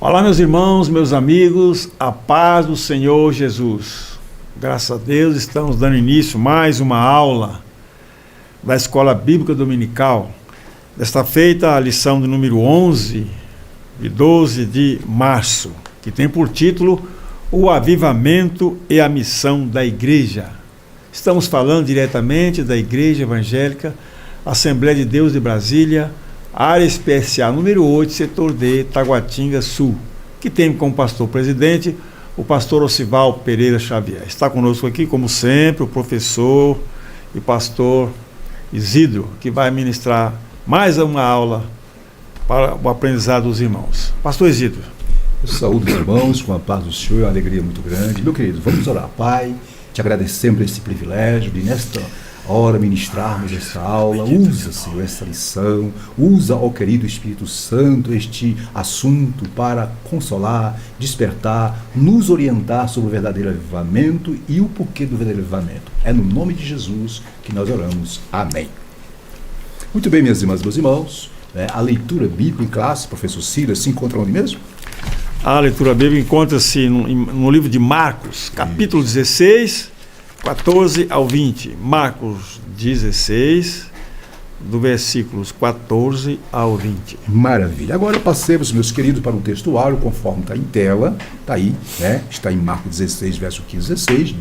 Olá, meus irmãos, meus amigos, a paz do Senhor Jesus. Graças a Deus, estamos dando início a mais uma aula da Escola Bíblica Dominical. Desta feita, a lição de número 11, de 12 de março, que tem por título O Avivamento e a Missão da Igreja. Estamos falando diretamente da Igreja Evangélica Assembleia de Deus de Brasília, área especial número 8, setor D, Taguatinga Sul, que tem como pastor presidente o pastor Osival Pereira Xavier. Está conosco aqui, como sempre, o professor e pastor Isidro, que vai ministrar mais uma aula para o aprendizado dos irmãos. Pastor Isidro. Eu saúdo os irmãos com a paz do Senhor, é uma alegria muito grande. Meu querido, vamos orar. Pai, te agradecemos por esse privilégio de nesta hora ministrarmos esta aula. Usa, Senhor, esta lição, usa, ó querido Espírito Santo, este assunto para consolar, despertar, nos orientar sobre o verdadeiro avivamento e o porquê do verdadeiro avivamento. É no nome de Jesus que nós oramos. Amém. Muito bem, minhas irmãs e meus irmãos, a leitura bíblica em classe, professor Silas, se encontra onde mesmo? A leitura bíblica encontra-se no livro de Marcos, capítulo 16, 14 ao 20. Marcos 16, do versículos 14 ao 20. Maravilha. Agora passemos, meus queridos, para o textuário, conforme está em tela. Está aí, né? Está em Marcos 16, verso 15 e 16.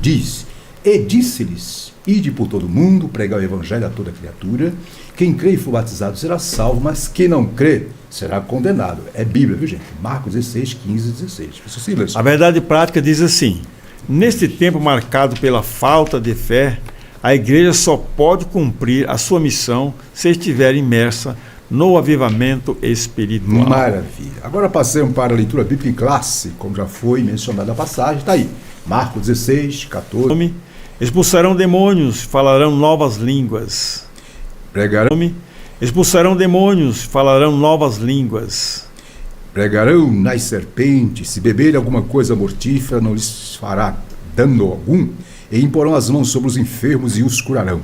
Diz: E disse-lhes: Ide por todo o mundo, pregar o evangelho a toda criatura. Quem crê e for batizado será salvo, mas quem não crê será condenado. É Bíblia, viu, gente? Marcos 16, 15 e 16. Professor Silas. A verdade prática diz assim: neste tempo marcado pela falta de fé, a igreja só pode cumprir a sua missão se estiver imersa no avivamento espiritual. Maravilha. Agora passemos para a leitura bíblica em classe, como já foi mencionada a passagem. Está aí, Marcos 16, 14. Expulsarão demônios, falarão novas línguas. Expulsarão demônios, falarão novas línguas. Pregarão nas serpentes, se beberem alguma coisa mortífera não lhes fará dano algum, e imporão as mãos sobre os enfermos e os curarão.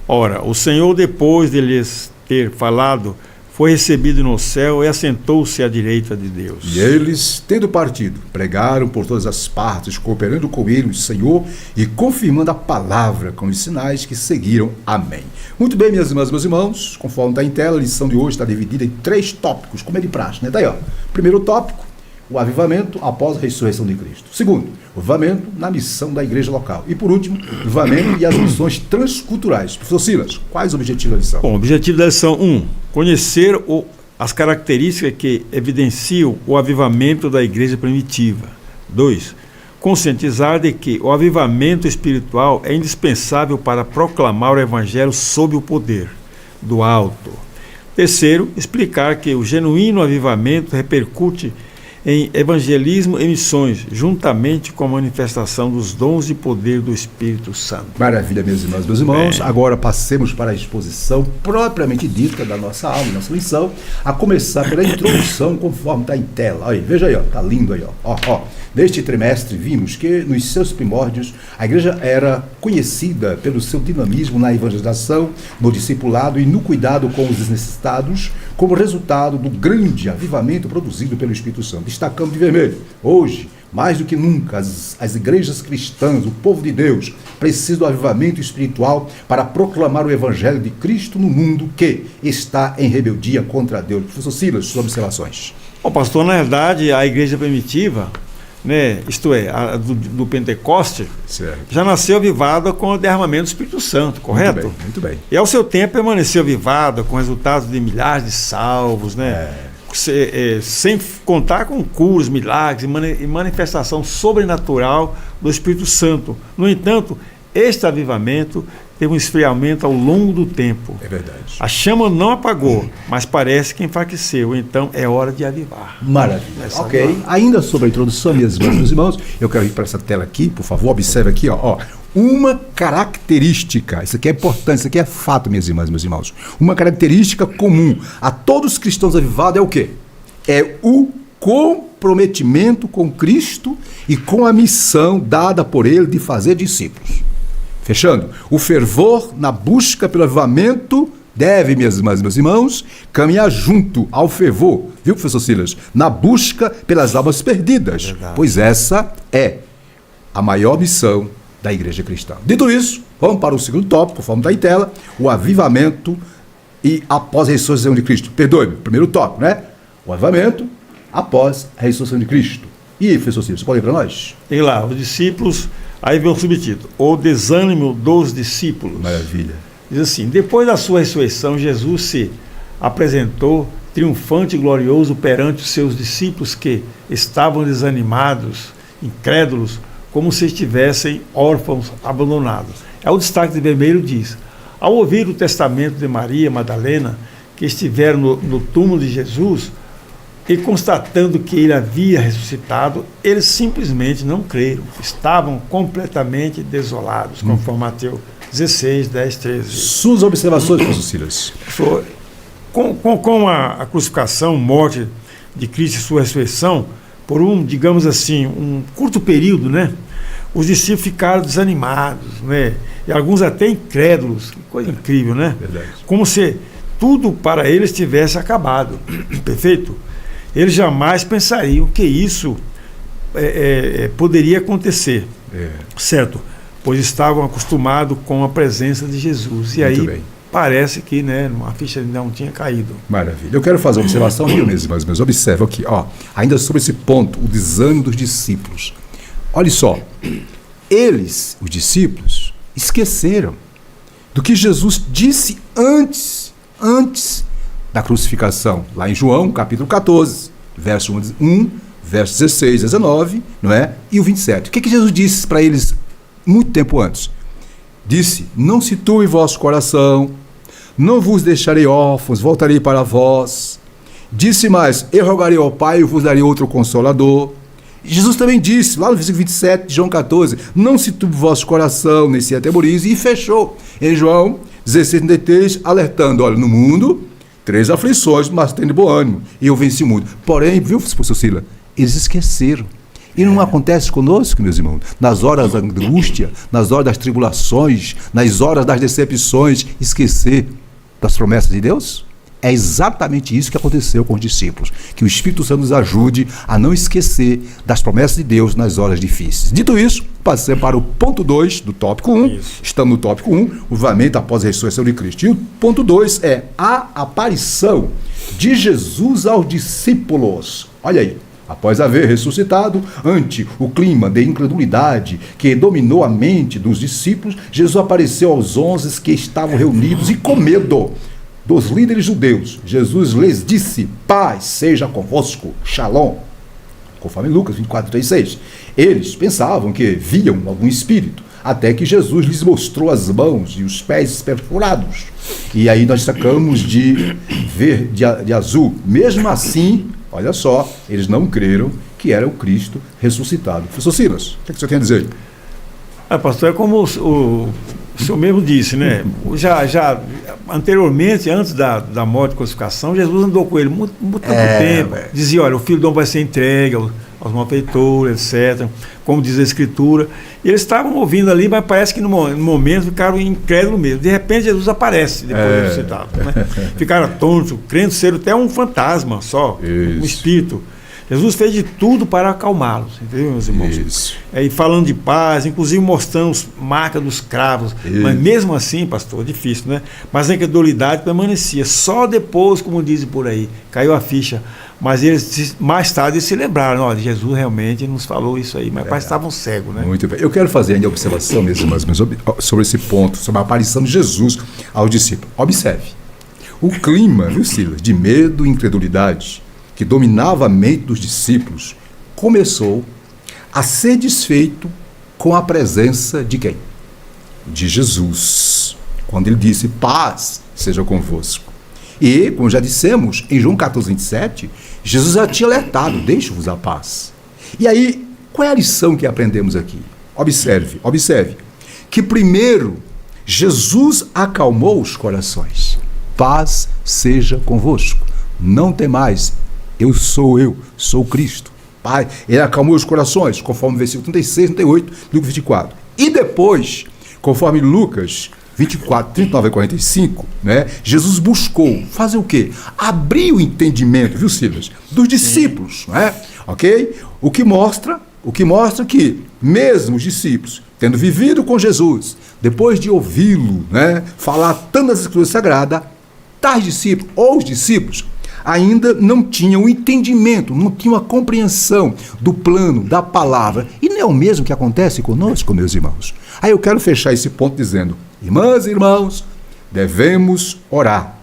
Ora, o Senhor, depois de lhes ter falado, foi recebido no céu e assentou-se à direita de Deus. E eles, tendo partido, pregaram por todas as partes, cooperando com ele, o Senhor, e confirmando a palavra com os sinais que seguiram. Amém. Muito bem, minhas irmãs e meus irmãos, conforme está em tela, a lição de hoje está dividida em 3 tópicos, como é de praxe, né? Daí, ó. Primeiro tópico, o avivamento após a ressurreição de Cristo. Segundo, o avivamento na missão da igreja local. E por último, o avivamento e as missões transculturais. Professor Silas, quais os objetivos da lição? Bom, o objetivo da lição 1, conhecer as características que evidenciam o avivamento da igreja primitiva. 2, conscientizar de que o avivamento espiritual é indispensável para proclamar o evangelho sob o poder do alto. Terceiro, explicar que o genuíno avivamento repercute em evangelismo e missões, juntamente com a manifestação dos dons e poder do Espírito Santo. Maravilha, meus irmãos, meus irmãos. Agora passemos para a exposição propriamente dita da nossa aula, nossa lição, a começar pela introdução, conforme está em tela. Aí, veja aí, ó, tá lindo aí, ó. Neste trimestre vimos que nos seus primórdios a igreja era conhecida pelo seu dinamismo na evangelização, no discipulado e no cuidado com os necessitados, como resultado do grande avivamento produzido pelo Espírito Santo. Destacamos de vermelho. Hoje, mais do que nunca, as igrejas cristãs, o povo de Deus, precisam do avivamento espiritual para proclamar o evangelho de Cristo no mundo que está em rebeldia contra Deus. Professor Silas, suas observações. Bom, pastor, na verdade, a igreja primitiva, né, isto é, a do Pentecoste, certo, já nasceu avivada com o derramamento do Espírito Santo, correto? Muito bem. E ao seu tempo permaneceu avivada com resultados de milhares de salvos, né? Sem contar com curas, milagres e manifestação sobrenatural do Espírito Santo. No entanto, este avivamento teve um esfriamento ao longo do tempo. É verdade. A chama não apagou, mas parece que enfraqueceu. Então é hora de avivar. Maravilha. Ok. Ainda sobre a introdução, minhas irmãs e meus irmãos, eu quero ir para essa tela aqui, por favor, observe aqui, ó. Uma característica, isso aqui é importante, isso aqui é fato, minhas irmãs e meus irmãos. Uma característica comum a todos os cristãos avivados é o quê? É o comprometimento com Cristo e com a missão dada por Ele de fazer discípulos. Fechando, o fervor na busca pelo avivamento deve, minhas irmãs e meus irmãos, caminhar junto ao fervor, viu, professor Silas? Na busca pelas almas perdidas. Verdade. Pois essa é a maior missão da igreja cristã. Dito isso, vamos para o segundo tópico, conforme está em tela, o avivamento e após a ressurreição de Cristo. Perdoe-me, primeiro tópico, né? O avivamento após a ressurreição de Cristo. E, professor Silas, você pode ler para nós? Tem lá, os discípulos, aí vem o subtítulo, o desânimo dos discípulos. Maravilha. Diz assim, depois da sua ressurreição, Jesus se apresentou triunfante e glorioso perante os seus discípulos que estavam desanimados, incrédulos, como se estivessem órfãos abandonados. É o destaque de vermelho diz, ao ouvir o testamento de Maria Madalena, que estiveram no túmulo de Jesus, e constatando que ele havia ressuscitado, eles simplesmente não creram, estavam completamente desolados, conforme Mateus 16, 10, 13. Suas observações, professor Silas. Com a crucificação, morte de Cristo e sua ressurreição, por digamos assim, um curto período, né? Os discípulos ficaram desanimados, né? E alguns até incrédulos, que coisa incrível, né? Verdade. Como se tudo para eles tivesse acabado, perfeito? Eles jamais pensariam que isso poderia acontecer, certo? Pois estavam acostumados com a presença de Jesus. E muito aí bem. parece que, né, a ficha não tinha caído. Maravilha. Eu quero fazer uma observação, viu, meus irmãos? Mas observa aqui, ó, ainda sobre esse ponto, o desânimo dos discípulos. Olha só, eles, os discípulos, esqueceram do que Jesus disse antes da crucificação, lá em João, capítulo 14, verso 1, verso 16, 19, não é? E o 27. O que Jesus disse para eles muito tempo antes? Disse, não se turbe vosso coração, não vos deixarei órfãos, voltarei para vós. Disse mais, eu rogarei ao Pai e vos darei outro consolador. Jesus também disse, lá no versículo 27 de João 14, não se turbe vosso coração, nem se atemorize, e fechou em João 16, 33, alertando, olha, no mundo, 3 aflições, mas tem de bom ânimo, e eu venci o mundo. Porém, viu, professor Silas, eles esqueceram. E não acontece conosco, meus irmãos, nas horas da angústia, nas horas das tribulações, nas horas das decepções, esquecer das promessas de Deus? É exatamente isso que aconteceu com os discípulos. Que o Espírito Santo nos ajude a não esquecer das promessas de Deus nas horas difíceis. Dito isso, passei para o ponto 2 do tópico 1. Estamos no tópico 1, o avivamento após a ressurreição de Cristo. E o ponto 2 é a aparição de Jesus aos discípulos. Olha aí. Após haver ressuscitado, ante o clima de incredulidade que dominou a mente dos discípulos, Jesus apareceu aos 11 que estavam reunidos e com medo dos líderes judeus. Jesus lhes disse, paz seja convosco, shalom, conforme Lucas 24, 36. Eles pensavam que viam algum espírito, até que Jesus lhes mostrou as mãos e os pés perfurados. E aí nós sacamos de verde, de azul. Mesmo assim, olha só, eles não creram que era o Cristo ressuscitado. Professor Silas, o que é que você tem a dizer? Pastor, é como o senhor mesmo disse, né? Já anteriormente, antes da morte e crucificação, Jesus andou com ele muito tempo. Dizia, olha, o filho do homem vai ser entregue aos malfeitores, etc. Como diz a Escritura. E eles estavam ouvindo ali, mas parece que no momento ficaram incrédulos mesmo. De repente, Jesus aparece depois de ressuscitado. Né? Ficaram atônitos, crendo ser até um fantasma só, um espírito. Jesus fez de tudo para acalmá-los, entendeu, meus irmãos? Isso. E falando de paz, inclusive mostrando marcas dos cravos. Isso. Mas mesmo assim, pastor, difícil, né? Mas a incredulidade permanecia. Só depois, como dizem por aí, caiu a ficha. Mas eles, mais tarde, se lembraram, olha, Jesus realmente nos falou isso aí, mas parece que estavam cegos, né? Muito bem. Eu quero fazer ainda a observação, meus irmãos, sobre esse ponto, sobre a aparição de Jesus aos discípulos. Observe. O clima, viu, Silas, de medo e incredulidade que dominava a mente dos discípulos, começou a ser desfeito com a presença de quem? De Jesus. Quando ele disse, paz seja convosco. E, como já dissemos, em João 14, 27, Jesus já tinha alertado, deixe-vos a paz. E aí, qual é a lição que aprendemos aqui? Observe, que primeiro, Jesus acalmou os corações. Paz seja convosco. Não temais. Eu sou Cristo. Pai, ele acalmou os corações, conforme o versículo 36, 38, Lucas 24. E depois, conforme Lucas 24, 39 e 45, né? Jesus buscou fazer o quê? Abrir o entendimento, viu, Silas? Dos discípulos, não é? Ok? O que mostra que, mesmo os discípulos, tendo vivido com Jesus, depois de ouvi-lo, né, falar tanto das Escrituras Sagradas, tais discípulos, ou os discípulos, ainda não tinham o entendimento, não tinham a compreensão do plano, da palavra. E não é o mesmo que acontece conosco, meus irmãos. Aí eu quero fechar esse ponto dizendo: irmãs e irmãos, devemos orar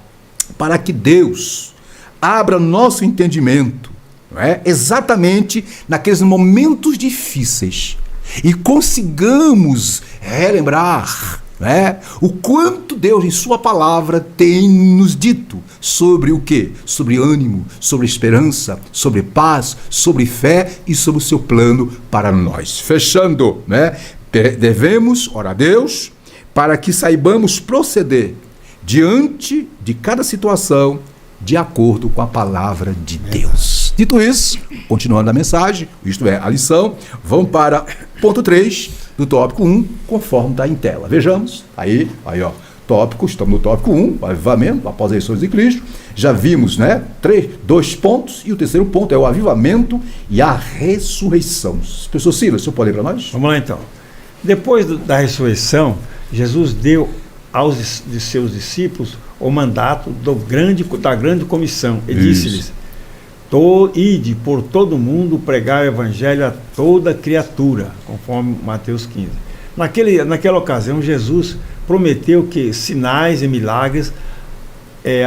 para que Deus abra nosso entendimento, não é? Exatamente naqueles momentos difíceis, e consigamos relembrar, né, o quanto Deus em sua palavra tem nos dito sobre o quê? Sobre ânimo, sobre esperança, sobre paz, sobre fé e sobre o seu plano para nós. Fechando, né? Devemos orar a Deus para que saibamos proceder diante de cada situação de acordo com a palavra de Deus. Dito isso, continuando a mensagem, isto é, a lição, vamos para ponto 3 do tópico 1, conforme está em tela. Vejamos, aí ó, tópico, estamos no tópico 1, o avivamento, após as eleições de Cristo. Já vimos, né, 2 pontos, e o terceiro ponto é o avivamento e a ressurreição. Professor Silas, o senhor pode ler para nós? Vamos lá então. Depois da ressurreição, Jesus deu aos de seus discípulos o mandato da grande comissão. E disse-lhes: ide por todo mundo pregar o evangelho a toda criatura, conforme Mateus 15. Naquela ocasião, Jesus prometeu que sinais e milagres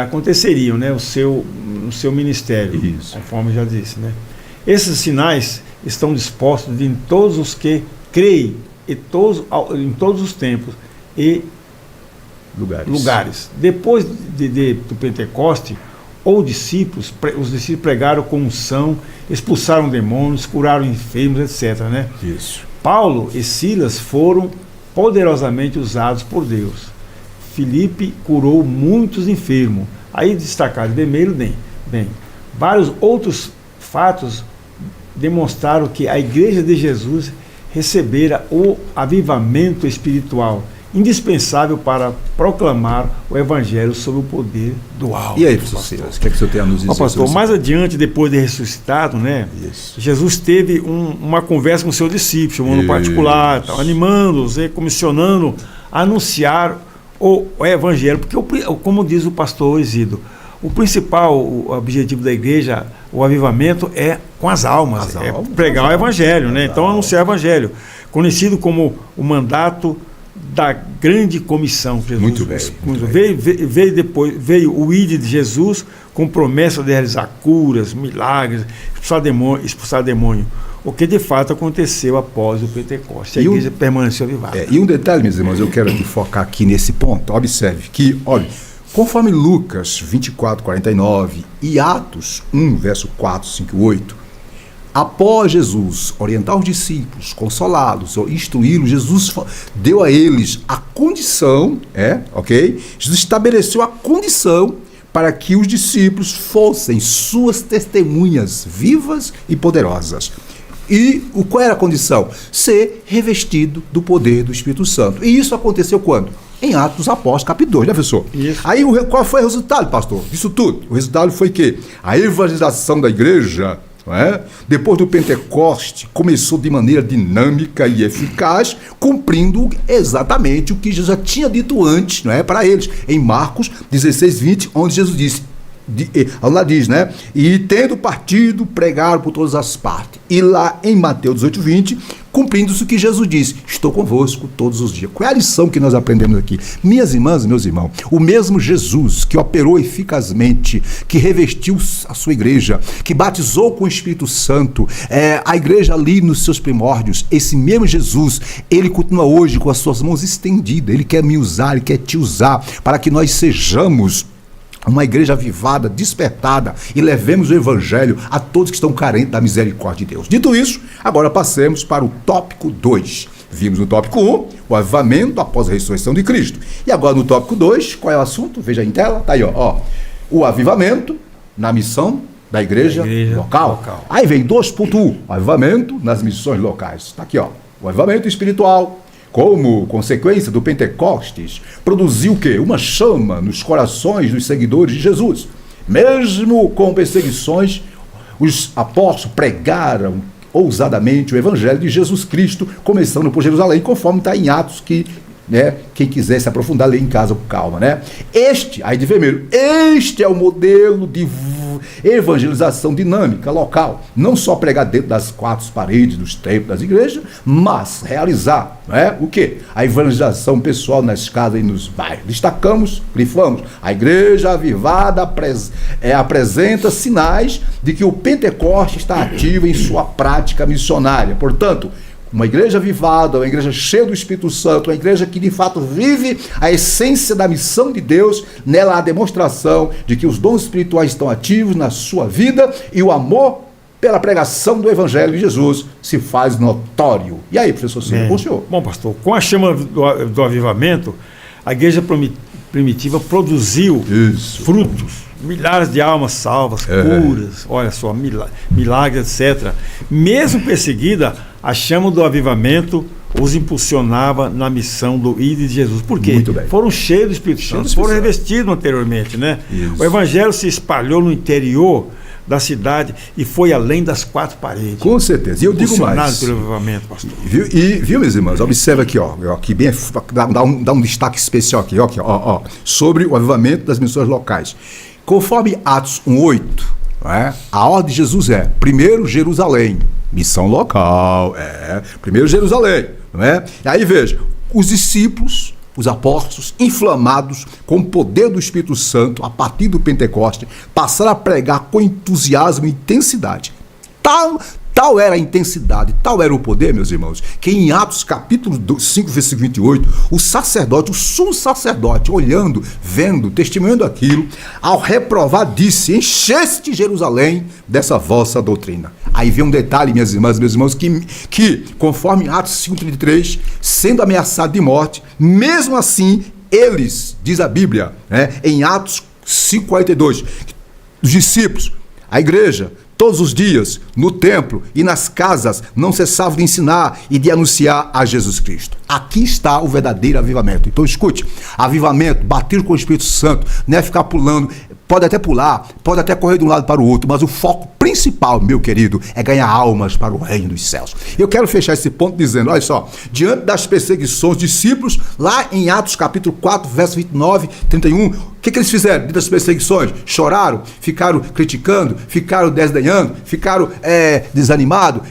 aconteceriam, né, no seu ministério. Isso. Conforme eu já disse, né? Esses sinais estão dispostos em todos os que creem, em todos os tempos e lugares. Depois do Pentecoste, os discípulos pregaram com unção, expulsaram demônios, curaram enfermos, etc. Né? Isso. Paulo e Silas foram poderosamente usados por Deus. Filipe curou muitos enfermos. Aí destacado vermelho, bem, vários outros fatos demonstraram que a igreja de Jesus recebera o avivamento espiritual indispensável para proclamar o evangelho sob o poder do alto. E aí, professor Silas, o que é que o senhor tem a nos dizer? Pastor, mais adiante, depois de ressuscitado, né, Jesus teve uma conversa com seus discípulos, chamando particular, animando-os, comissionando a anunciar o evangelho, porque, como diz o pastor Isidro, o principal objetivo da igreja, o avivamento, é com as almas, pregar o evangelho, né? Então, anunciar o evangelho, conhecido como o mandato da grande comissão. Jesus, muito bem. Veio o ID de Jesus com promessa de realizar curas, milagres, expulsar demônio. O que de fato aconteceu após o Pentecostes. A igreja permaneceu avivada. E um detalhe, meus irmãos, eu quero focar aqui nesse ponto. Observe que, olha, conforme Lucas 24, 49 e Atos 1, verso 4, 5 e 8, após Jesus orientar os discípulos, consolá-los, instruí-los, Jesus deu a eles a condição, Jesus estabeleceu a condição para que os discípulos fossem suas testemunhas vivas e poderosas. E qual era a condição? Ser revestido do poder do Espírito Santo. E isso aconteceu quando? Em Atos dos Apóstolos, capítulo 2, já pensou? Isso. Aí qual foi o resultado, pastor, disso tudo? O resultado foi que a evangelização da igreja, depois do Pentecoste, começou de maneira dinâmica e eficaz, cumprindo exatamente o que Jesus já tinha dito antes, para eles, em Marcos 16, 20, onde Jesus disse, lá diz, e tendo partido, pregaram por todas as partes. E lá em Mateus 18, 20, cumprindo-se o que Jesus disse: estou convosco todos os dias. Qual é a lição que nós aprendemos aqui? Minhas irmãs e meus irmãos, o mesmo Jesus que operou eficazmente, que revestiu a sua igreja, que batizou com o Espírito Santo, a igreja ali nos seus primórdios, esse mesmo Jesus, ele continua hoje com as suas mãos estendidas. Ele quer me usar, ele quer te usar, para que nós sejamos uma igreja avivada, despertada, e levemos o evangelho a todos que estão carentes da misericórdia de Deus. Dito isso, agora passemos para o tópico 2. Vimos no tópico 1, o avivamento após a ressurreição de Cristo. E agora no tópico 2, qual é o assunto? Veja em tela, está aí, ó. O avivamento na missão da igreja local. Aí vem 2.1, o avivamento nas missões locais. Está aqui, ó. O avivamento espiritual como consequência do Pentecostes, produziu o quê? Uma chama nos corações dos seguidores de Jesus. Mesmo com perseguições, os apóstolos pregaram ousadamente o evangelho de Jesus Cristo, começando por Jerusalém, conforme está em Atos, que, né, quem quiser se aprofundar, lê em casa com calma, né? Aí de vermelho, este é o modelo de evangelização dinâmica, local. Não só pregar dentro das quatro paredes dos templos das igrejas, mas realizar, né, o quê? A evangelização pessoal nas casas e nos bairros. Destacamos, grifamos, a igreja avivada apresenta sinais de que o Pentecoste está ativo em sua prática missionária. Portanto, uma igreja avivada, uma igreja cheia do Espírito Santo, uma igreja que de fato vive a essência da missão de Deus, nela há a demonstração de que os dons espirituais estão ativos na sua vida e o amor pela pregação do Evangelho de Jesus se faz notório. E aí, professor Silvio, com o senhor? Bom, pastor, com a chama do avivamento, a igreja primitiva produziu frutos, milhares de almas salvas, curas, olha só, milagres, etc. Mesmo perseguida, a chama do avivamento os impulsionava na missão do ID de Jesus. Por quê? Foram cheios do Espírito Santo, foram revestidos anteriormente, né? Isso. O evangelho se espalhou no interior da cidade e foi além das quatro paredes. Com certeza. E eu digo mais. Pelo avivamento, pastor. Viu, meus irmãos? Observa aqui, aqui bem, dá um destaque especial aqui, ó, sobre o avivamento das missões locais. Conforme Atos 1:8, a ordem de Jesus é: primeiro Jerusalém, missão local, primeiro Jerusalém, não é? E aí veja, os discípulos, os apóstolos, inflamados com o poder do Espírito Santo, a partir do Pentecoste, passaram a pregar com entusiasmo e intensidade. Tal era a intensidade, tal era o poder, meus irmãos, que em Atos capítulo 5, versículo 28, o sacerdote, o sumo sacerdote, olhando, vendo, testemunhando aquilo, ao reprovar, disse: encheste Jerusalém dessa vossa doutrina. Aí vem um detalhe, minhas irmãs, meus irmãos, que conforme Atos 5:33, sendo ameaçado de morte, mesmo assim, eles, diz a Bíblia, em Atos 5:42, os discípulos, a igreja, todos os dias, no templo e nas casas, não cessavam de ensinar e de anunciar a Jesus Cristo. Aqui está o verdadeiro avivamento. Então escute, avivamento, bater com o Espírito Santo, não é ficar pulando, pode até pular, pode até correr de um lado para o outro, mas o foco principal, meu querido, é ganhar almas para o reino dos céus. Eu quero fechar esse ponto dizendo, olha só, diante das perseguições, discípulos, lá em Atos capítulo 4, verso 29, 31, o que eles fizeram diante das perseguições? Choraram, ficaram criticando, ficaram desdenhando, ficaram desanimados,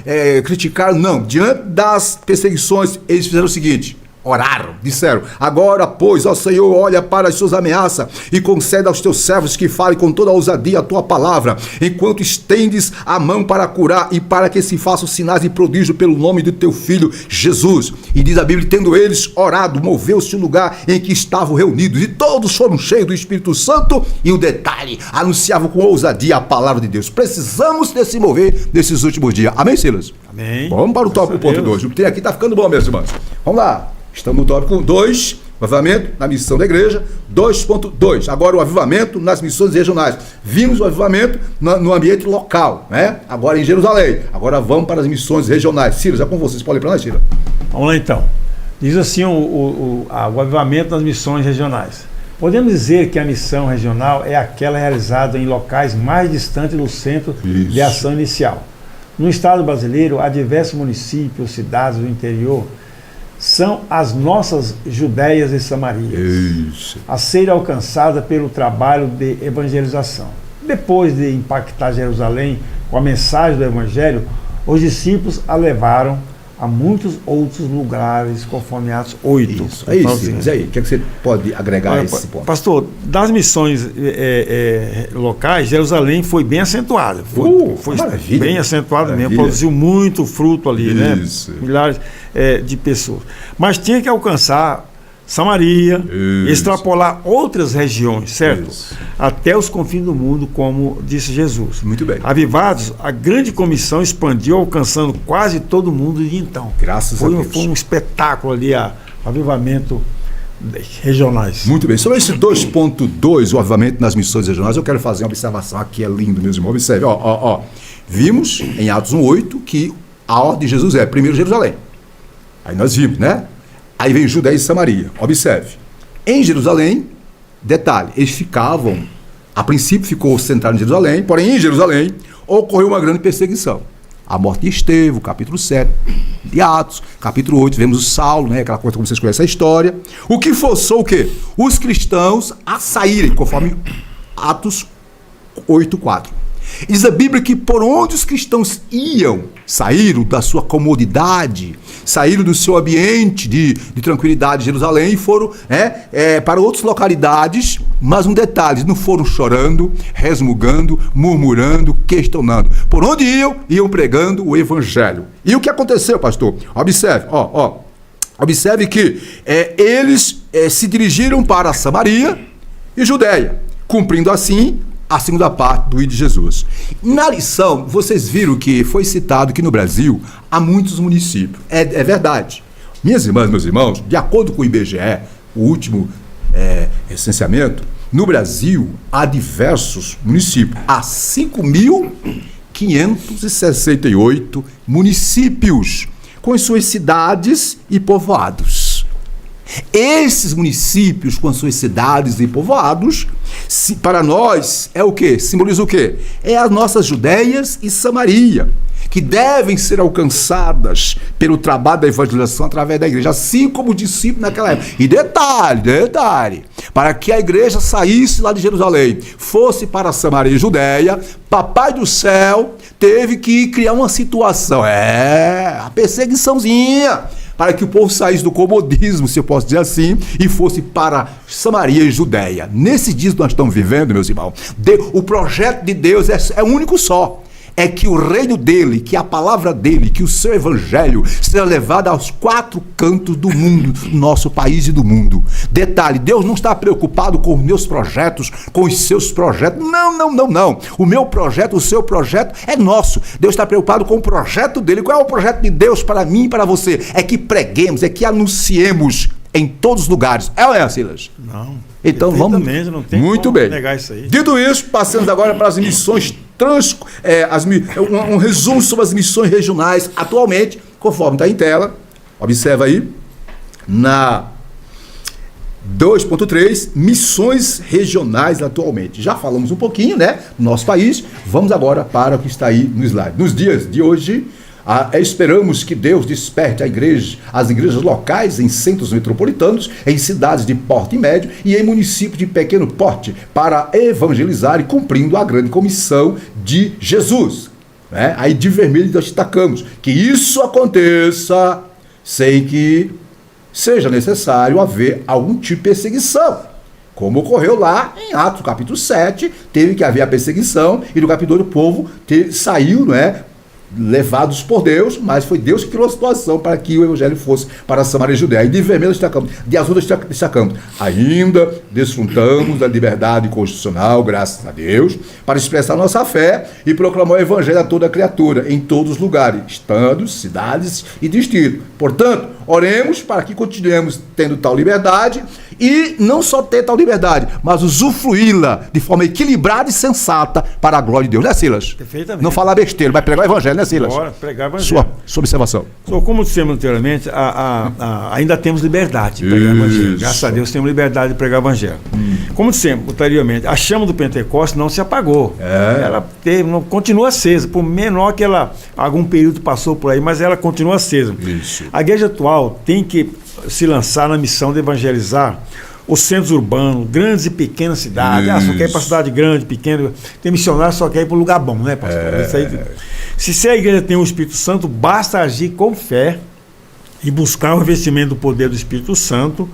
criticaram? Não, diante das perseguições, eles fizeram o seguinte: oraram, disseram: agora, pois, ó Senhor, olha para as suas ameaças e concede aos teus servos que falem com toda a ousadia a tua palavra, enquanto estendes a mão para curar e para que se façam sinais e prodígio pelo nome do teu filho Jesus. E diz a Bíblia: tendo eles orado, moveu-se o lugar em que estavam reunidos e todos foram cheios do Espírito Santo, e o detalhe, anunciavam com ousadia a palavra de Deus. Precisamos desse mover nesses últimos dias. Amém, Silas? Amém. Vamos para o tópico ponto 2. O que tem aqui está ficando bom, meus irmãos. Vamos lá. Estamos no tópico 2, avivamento na missão da igreja, 2.2. Agora o avivamento nas missões regionais. Vimos o avivamento no ambiente local, né? Agora em Jerusalém. Agora vamos para as missões regionais. Ciro, já com vocês, pode ir para nós, Ciro. Vamos lá então. Diz assim o avivamento nas missões regionais. Podemos dizer que a missão regional é aquela realizada em locais mais distantes do centro de ação inicial. No estado brasileiro, há diversos municípios, cidades do interior, são as nossas Judéias e Samarias, a serem alcançadas pelo trabalho de evangelização. Depois de impactar Jerusalém com a mensagem do Evangelho, os discípulos a levaram a muitos outros lugares, conforme Atos 8. Isso, é isso. Mas aí, o que você pode agregar a esse ponto? Pastor, das missões locais, Jerusalém foi bem acentuada. Foi bem acentuada mesmo, produziu muito fruto ali, isso, né? Milhares de pessoas. Mas tinha que alcançar Samaria, extrapolar outras regiões, certo? Isso. Até os confins do mundo, como disse Jesus. Muito bem. Avivados, a grande comissão expandiu, alcançando quase todo mundo de então. Graças a Deus. Foi um espetáculo ali, avivamento regionais. Muito bem. Sobre esse 2.2, o avivamento nas missões regionais, eu quero fazer uma observação aqui, é lindo, meus irmãos. Observe, Vimos em Atos 1:8 que a ordem de Jesus é primeiro Jerusalém. Aí nós vimos, né? Aí vem Judéia e Samaria. Observe. Em Jerusalém, detalhe, eles ficavam, a princípio ficou centrado em Jerusalém, porém em Jerusalém ocorreu uma grande perseguição. A morte de Estevão, capítulo 7 de Atos, capítulo 8, vemos o Saulo, né, aquela coisa como vocês conhecem a história. O que forçou o quê? Os cristãos a saírem, conforme Atos 8:4. Diz a Bíblia que por onde os cristãos iam, saíram da sua comodidade, saíram do seu ambiente de tranquilidade de Jerusalém e foram para outras localidades, mas um detalhe, não foram chorando, resmungando, murmurando, questionando. Por onde iam pregando o evangelho. E o que aconteceu, pastor? Observe, observe que eles se dirigiram para Samaria e Judéia, cumprindo assim a segunda parte do I de Jesus. Na lição, vocês viram que foi citado que no Brasil há muitos municípios. É verdade. Minhas irmãs, meus irmãos, de acordo com o IBGE, o último recenseamento, no Brasil há diversos municípios. Há 5.568 municípios, com as suas cidades e povoados. Esses municípios com as suas cidades e povoados, para nós, é o quê? Simboliza o quê? É as nossas Judéias e Samaria, que devem ser alcançadas pelo trabalho da evangelização através da igreja, assim como o discípulo naquela época. E detalhe, para que a igreja saísse lá de Jerusalém, fosse para Samaria e Judéia, Papai do Céu teve que criar uma situação, a perseguiçãozinha, para que o povo saísse do comodismo, se eu posso dizer assim, e fosse para Samaria e Judéia. Nesses dias que nós estamos vivendo, meus irmãos, o projeto de Deus é único só. É que o reino dele, que a palavra dele, que o seu evangelho seja levado aos 4 cantos do mundo, do nosso país e do mundo. Detalhe, Deus não está preocupado com os meus projetos, com os seus projetos. Não. O meu projeto, o seu projeto é nosso. Deus está preocupado com o projeto dele. Qual é o projeto de Deus para mim e para você? É que preguemos, é que anunciemos em todos os lugares. É ou é, Silas? Não. Então vamos. Não tem muito como bem. negar isso aí. Dito isso, passamos agora para as missões um resumo sobre as missões regionais atualmente, conforme está em tela. Observa aí na 2.3, missões regionais atualmente. Já falamos um pouquinho, né, do nosso país. Vamos agora para o que está aí no slide. Nos dias de hoje, esperamos que Deus desperte as igrejas locais em centros metropolitanos, em cidades de porte médio e em municípios de pequeno porte, para evangelizar e cumprindo a grande comissão de Jesus. Aí de vermelho nós destacamos que isso aconteça sem que seja necessário haver algum tipo de perseguição. Como ocorreu lá em Atos, capítulo 7, teve que haver a perseguição e no capítulo 8 o povo saiu, levados por Deus, mas foi Deus que criou a situação para que o evangelho fosse para Samaria e Judéia. E de vermelho destacamos, de azul destacamos. Ainda desfrutamos da liberdade constitucional, graças a Deus, para expressar nossa fé e proclamar o evangelho a toda criatura, em todos os lugares, estados, cidades e distritos. Portanto, oremos para que continuemos tendo tal liberdade e não só ter tal liberdade, mas usufruí-la de forma equilibrada e sensata para a glória de Deus. Né, Silas? Perfeitamente. Não falar besteira, vai pregar o evangelho, né, Silas? Bora pregar o evangelho. Sua observação. Como dissemos anteriormente, ainda temos liberdade de pregar o evangelho. Graças a Deus temos liberdade de pregar o evangelho. Como dissemos anteriormente, a chama do Pentecostes não se apagou. Ela continua acesa, por menor que algum período passou por aí, mas ela continua acesa. Isso. A igreja atual tem que se lançar na missão de evangelizar os centros urbanos, grandes e pequenas cidades. Só quer ir para cidade grande, pequena. Tem missionário, só quer ir para um lugar bom, né, pastor? Se a igreja tem o Espírito Santo, basta agir com fé e buscar o investimento do poder do Espírito Santo,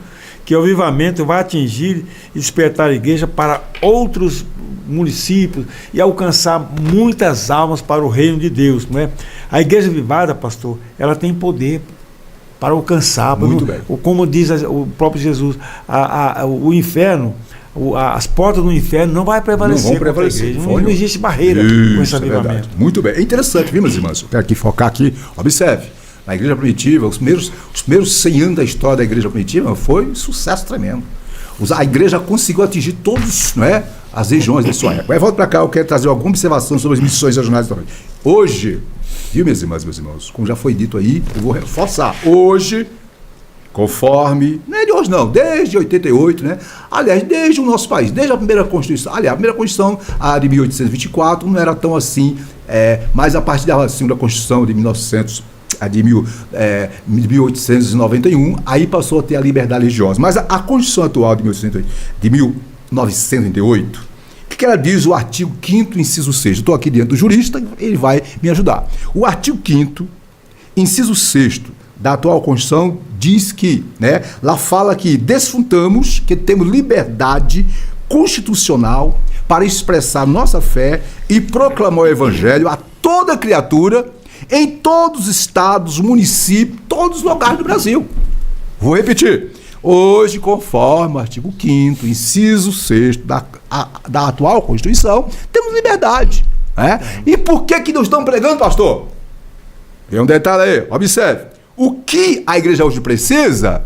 que o avivamento vai atingir e despertar a igreja para outros municípios e alcançar muitas almas para o reino de Deus, não é? A igreja avivada, pastor, ela tem poder para alcançar. Muito bem. Como diz o próprio Jesus, o inferno, as portas do inferno não vai prevalecer. Não vão prevalecer. Não existe barreira com esse avivamento. Muito bem. É interessante, viu, meus irmãos? Eu quero focar aqui. Observe. Na igreja primitiva, os primeiros 100 anos da história da igreja primitiva foi um sucesso tremendo. A igreja conseguiu atingir todos, as regiões da sua época. Aí volta para cá, eu quero trazer alguma observação sobre as missões regionais também. Hoje, viu, minhas irmãs, meus irmãos, como já foi dito aí, eu vou reforçar. Hoje, conforme, não é de hoje não, desde 88, né? Aliás, desde o nosso país, desde a primeira Constituição, aliás, a primeira Constituição, a de 1824, não era tão assim, mas a partir da segunda Constituição de 1891, aí passou a ter a liberdade religiosa. Mas a Constituição atual de 1988, o que ela diz o artigo 5º, inciso 6? Estou aqui diante do jurista, ele vai me ajudar. O artigo 5º, inciso 6º, da atual Constituição, diz que, né, lá fala que desfrutamos, que temos liberdade constitucional para expressar nossa fé e proclamar o Evangelho a toda criatura em todos os estados, municípios, todos os lugares do Brasil. Vou repetir. Hoje, conforme o artigo 5º, inciso 6º da atual Constituição, temos liberdade. Né? E por que nós estamos pregando, pastor? Tem um detalhe aí, observe. O que a igreja hoje precisa?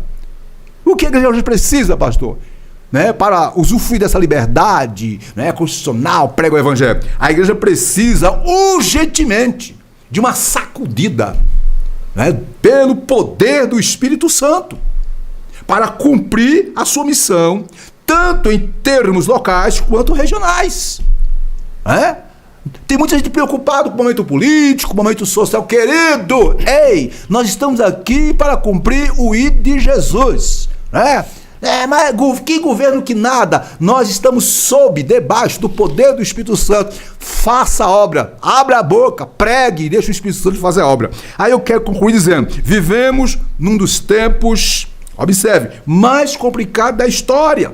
O que a igreja hoje precisa, pastor? Né, para usufruir dessa liberdade, né, constitucional, prega o Evangelho. A igreja precisa urgentemente de uma sacudida, né, pelo poder do Espírito Santo, para cumprir a sua missão, tanto em termos locais quanto regionais. Né? Tem muita gente preocupada com o momento político, com o momento social. Querido, ei, nós estamos aqui para cumprir o ID de Jesus, né? Mas que governo que nada, nós estamos debaixo do poder do Espírito Santo. Faça a obra, abra a boca, pregue e deixe o Espírito Santo fazer a obra. Aí eu quero concluir dizendo, vivemos num dos tempos, observe, mais complicados da história,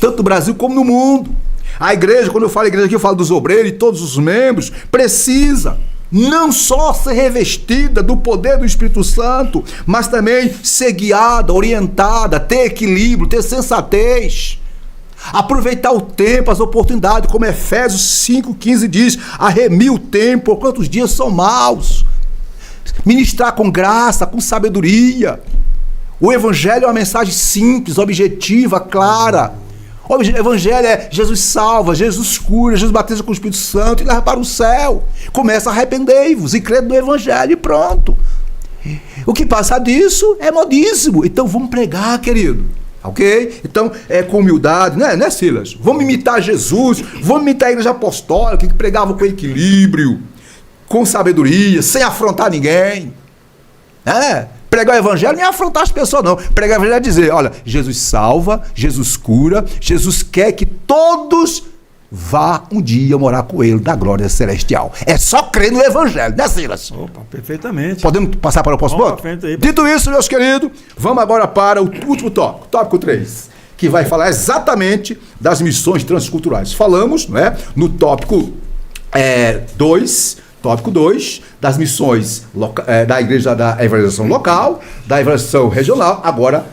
tanto no Brasil como no mundo. A igreja, quando eu falo igreja aqui, eu falo dos obreiros e todos os membros, precisa não só ser revestida do poder do Espírito Santo, mas também ser guiada, orientada, ter equilíbrio, ter sensatez, aproveitar o tempo, as oportunidades, como Efésios 5,15 diz, arremir o tempo, por quantos dias são maus, ministrar com graça, com sabedoria. O Evangelho é uma mensagem simples, objetiva, clara. O Evangelho é Jesus salva, Jesus cura, Jesus batiza com o Espírito Santo e leva para o céu. Começa a arrependei-vos e crede no Evangelho e pronto. O que passa disso é modíssimo. Então vamos pregar, querido. Ok? Então com humildade, né, Silas? Vamos imitar Jesus, vamos imitar a igreja apostólica que pregava com equilíbrio, com sabedoria, sem afrontar ninguém. Pregar o Evangelho não é afrontar as pessoas, não. Pregar o Evangelho é dizer, olha, Jesus salva, Jesus cura, Jesus quer que todos vá um dia morar com ele na glória celestial. É só crer no Evangelho, né, Silas? Opa, perfeitamente. Podemos passar para o próximo ponto? Dito isso, meus queridos, vamos agora para o último tópico, tópico 3, que vai falar exatamente das missões transculturais. Falamos, não é, no tópico 2, tópico 2, das missões da igreja da evangelização local, da evangelização regional, agora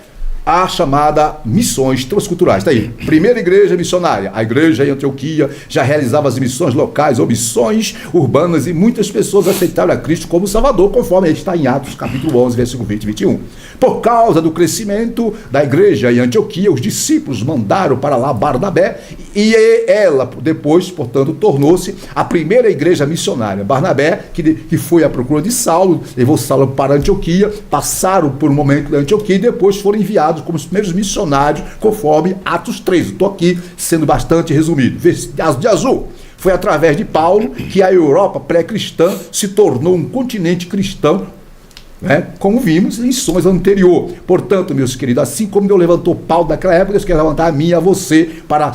a chamada missões transculturais. Está aí, primeira igreja missionária, a igreja em Antioquia já realizava as missões locais ou missões urbanas e muitas pessoas aceitaram a Cristo como Salvador, conforme está em Atos capítulo 11, versículo 20 e 21. Por causa do crescimento da igreja em Antioquia, os discípulos mandaram para lá Barnabé e ela depois, portanto, tornou-se a primeira igreja missionária. Barnabé, que foi à procura de Saulo, levou Saulo para Antioquia, passaram por um momento da Antioquia e depois foram enviados como os primeiros missionários, conforme Atos 3. Estou aqui sendo bastante resumido. De azul. Foi através de Paulo que a Europa pré-cristã se tornou um continente cristão, né, como vimos em lições anterior. Portanto, meus queridos, assim como Deus levantou Paulo naquela época, Deus quer levantar a mim e a você para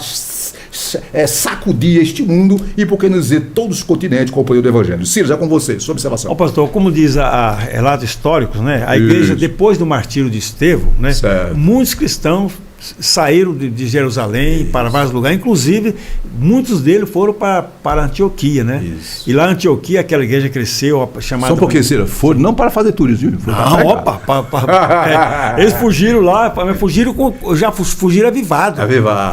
sacudir este mundo e, por que não dizer, todos os continentes com o poder do Evangelho. Ciro, já com você, sua observação. Pastor, como diz a relatos históricos, né, a igreja, depois do martírio de Estevão, né, muitos cristãos saíram de Jerusalém para vários lugares, inclusive muitos deles foram para Antioquia, né? Isso. E lá em Antioquia aquela igreja cresceu, chamada... Só um pouquinho, Ciro, foram não para fazer turismo, eles fugiram lá, mas já fugiram avivados.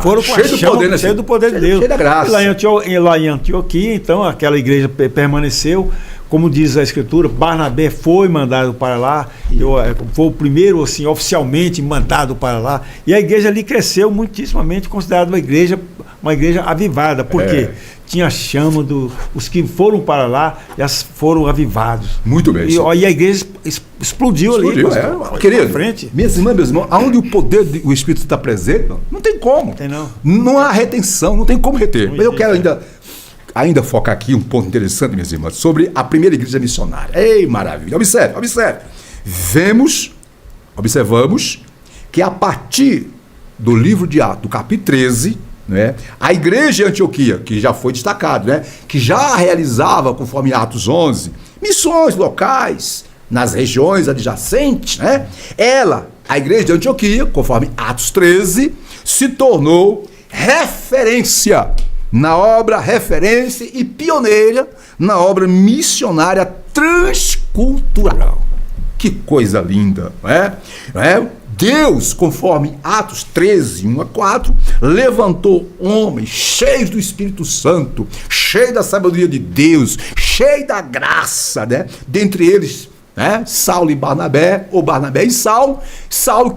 Foram com cheio do poder de Deus. Cheio da graça. E lá em Antioquia, então, aquela igreja permaneceu como diz a Escritura, Barnabé foi mandado para lá, foi o primeiro, assim, oficialmente mandado para lá, e a igreja ali cresceu muitíssimamente, considerada uma igreja avivada. Por quê? Tinha a chama os que foram para lá, já foram avivados. Muito bem. E a igreja explodiu ali. Querido, minhas irmãs, meus irmãos, onde o poder do Espírito está presente, não tem como. Não há retenção, não tem como reter. Mas eu quero ainda focar aqui um ponto interessante, minhas irmãs, sobre a primeira igreja missionária. Ei, maravilha. Observe. Observamos que a partir do livro de Atos, do capítulo 13, né, a igreja de Antioquia, que já foi destacado, né, que já realizava, conforme Atos 11, missões locais nas regiões adjacentes, né, a igreja de Antioquia, conforme Atos 13, se tornou referência e pioneira na obra missionária transcultural. Que coisa linda, não é? Deus, conforme Atos 13, 1-4, levantou homens cheios do Espírito Santo, cheios da sabedoria de Deus, cheios da graça, né? Dentre eles, né, Saulo e Barnabé, ou Barnabé e Saulo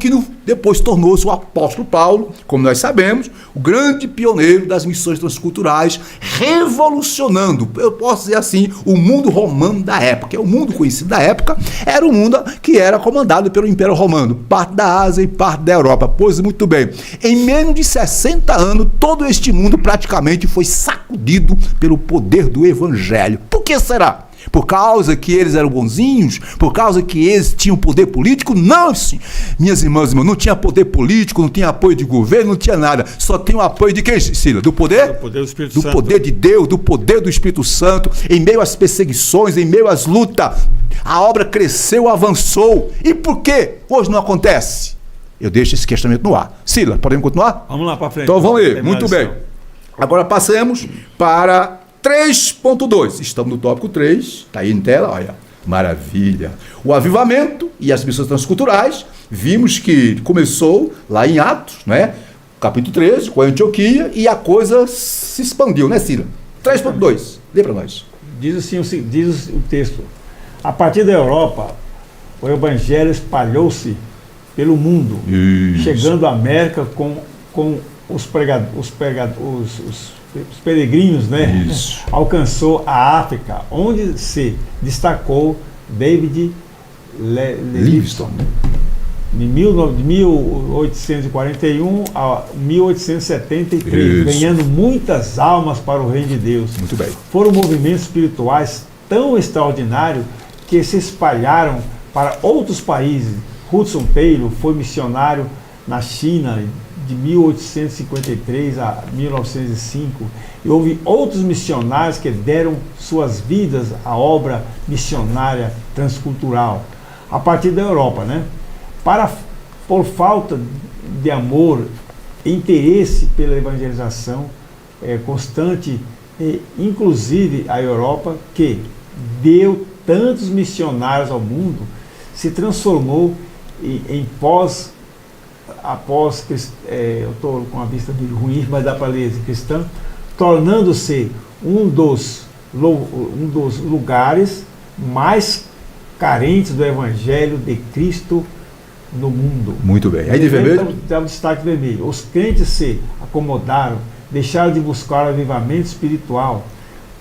que depois tornou-se o apóstolo Paulo, como nós sabemos, o grande pioneiro das missões transculturais, revolucionando, eu posso dizer assim, o mundo romano da época. O mundo conhecido da época era o mundo que era comandado pelo Império Romano, parte da Ásia e parte da Europa. Pois muito bem, em menos de 60 anos, todo este mundo praticamente foi sacudido pelo poder do Evangelho. Por que será? Por causa que eles eram bonzinhos? Por causa que eles tinham poder político? Não, sim. Minhas irmãs, não tinha poder político, não tinha apoio de governo, não tinha nada. Só tem o apoio de quem, Cília? Do poder? Do poder do Espírito Santo. Do poder de Deus, do poder do Espírito Santo. Em meio às perseguições, em meio às lutas, a obra cresceu, avançou. E por que hoje não acontece? Eu deixo esse questionamento no ar. Cília, podemos continuar? Vamos lá para frente. Então vamos aí, muito bem. Agora passamos para 3.2, estamos no tópico 3, está aí em tela, olha, maravilha. O avivamento e as missões transculturais, vimos que começou lá em Atos, né? Capítulo 13, com a Antioquia, e a coisa se expandiu, né, Cira? 3.2, lê para nós. Diz assim, diz o texto: a partir da Europa, o evangelho espalhou-se pelo mundo, chegando à América com os peregrinos, né? Alcançou a África, onde se destacou David Livingstone, de 1841 a 1873, ganhando muitas almas para o reino de Deus. Muito bem. Foram movimentos espirituais tão extraordinários que se espalharam para outros países. Hudson Taylor foi missionário na China de 1853 a 1905, e houve outros missionários que deram suas vidas à obra missionária transcultural a partir da Europa, né? Por falta de amor e interesse pela evangelização constante, inclusive a Europa, que deu tantos missionários ao mundo, se transformou eu estou com a vista meio ruim, mas dá para ler cristã, tornando-se um dos lugares mais carentes do Evangelho de Cristo no mundo. Muito bem. Aí de vermelho? Dá um destaque vermelho. Os crentes se acomodaram, deixaram de buscar o avivamento espiritual,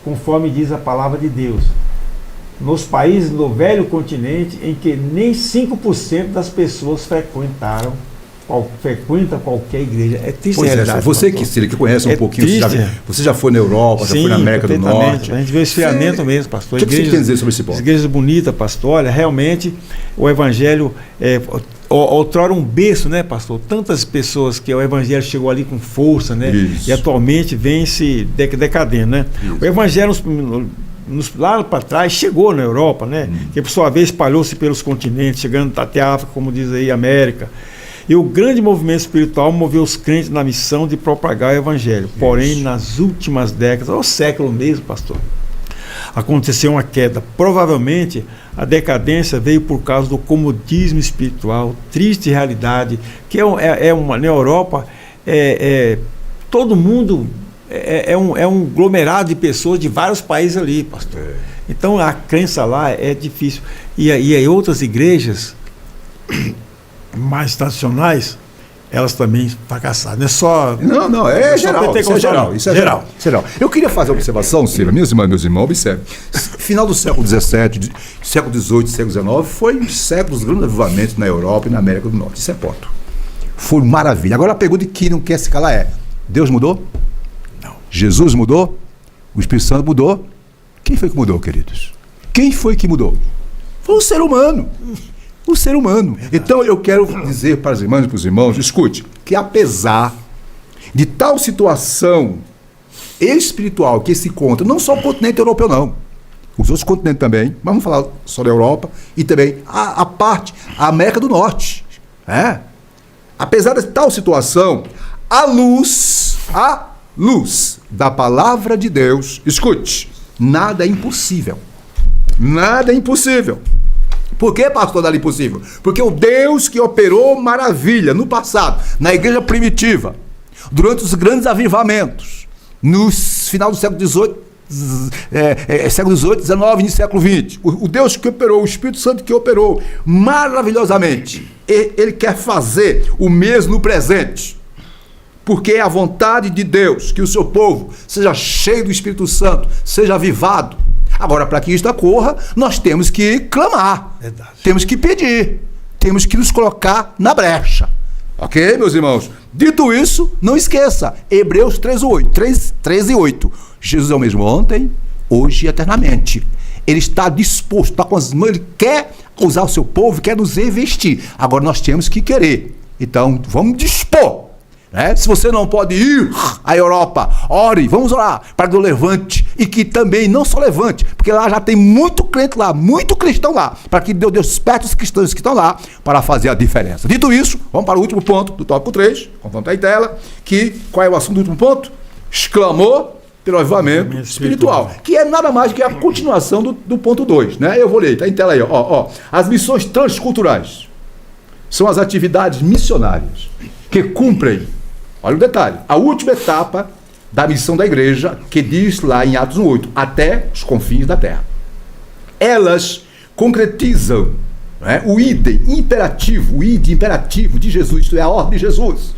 conforme diz a palavra de Deus, nos países do velho continente, em que nem 5% das pessoas frequenta qualquer igreja. É triste. Pois é, você que conhece um pouquinho, você já foi na Europa, já foi na América do Norte. A gente vê o esfriamento mesmo, pastor. O que você quer dizer sobre esse ponto? Igrejas bonitas, pastor. Olha, realmente o Evangelho outrora um berço, né, pastor? Tantas pessoas que o Evangelho chegou ali com força, né? Isso. E atualmente vem se decadendo, né? Isso. O Evangelho lá para trás chegou na Europa, né? Que por sua vez espalhou-se pelos continentes, chegando até a África, como diz aí, América. E o grande movimento espiritual moveu os crentes na missão de propagar o Evangelho. Porém, nas últimas décadas, ou século mesmo, pastor, aconteceu uma queda. Provavelmente, a decadência veio por causa do comodismo espiritual, triste realidade, que na Europa, todo mundo é um aglomerado de pessoas de vários países ali, pastor. Então a crença lá é difícil. E aí outras igrejas mais tradicionais, elas também fracassaram. Não é só. Não, é geral. Isso é geral. Isso é geral. Eu queria fazer uma observação, Cira, minhas irmãs, meus irmãos, observe. Final do século XVII, século XVIII, século XIX, foi um século dos grandes avivamentos na Europa e na América do Norte. Isso é ponto. Foi maravilha. Agora a pergunta que não quer se calar é: Deus mudou? Não. Jesus mudou? O Espírito Santo mudou? Quem foi que mudou, queridos? Quem foi que mudou? Foi o ser humano. O ser humano. Então eu quero dizer para as irmãs e para os irmãos, escute, que apesar de tal situação espiritual que se encontra, não só o continente europeu não, os outros continentes também, mas vamos falar só da Europa e também a América do Norte. Apesar de tal situação, a luz da palavra de Deus, escute, nada é impossível. Nada é impossível. Por que, pastor, nada é impossível? Porque o Deus que operou maravilha no passado, na igreja primitiva, durante os grandes avivamentos, no final do século XVIII, século XVIII, XIX, início do século XX, o Deus que operou, o Espírito Santo que operou maravilhosamente, ele quer fazer o mesmo no presente. Porque é a vontade de Deus que o seu povo seja cheio do Espírito Santo, seja avivado. Agora, para que isto ocorra, nós temos que clamar, verdade. Temos que pedir, temos que nos colocar na brecha. Ok, meus irmãos? Dito isso, não esqueça, Hebreus 13:8. Jesus é o mesmo ontem, hoje e eternamente. Ele está disposto, está com as mãos, ele quer usar o seu povo, quer nos revestir. Agora nós temos que querer. Então, vamos dispor. Se você não pode ir à Europa, ore, vamos orar para que eu levante e que também não só levante, porque lá já tem muito crente lá, muito cristão lá, para que Deus desperte os cristãos que estão lá para fazer a diferença. Dito isso, vamos para o último ponto do tópico 3, conforme está em tela, qual é o assunto do último ponto? Exclamou pelo avivamento espiritual, que é nada mais que a continuação do ponto 2, né? Eu vou ler, está em tela aí, ó. As missões transculturais são as atividades missionárias que cumprem, olha o detalhe, a última etapa da missão da igreja, que diz lá em Atos 1:8, até os confins da terra. Elas concretizam o id imperativo de Jesus, isto é, a ordem de Jesus,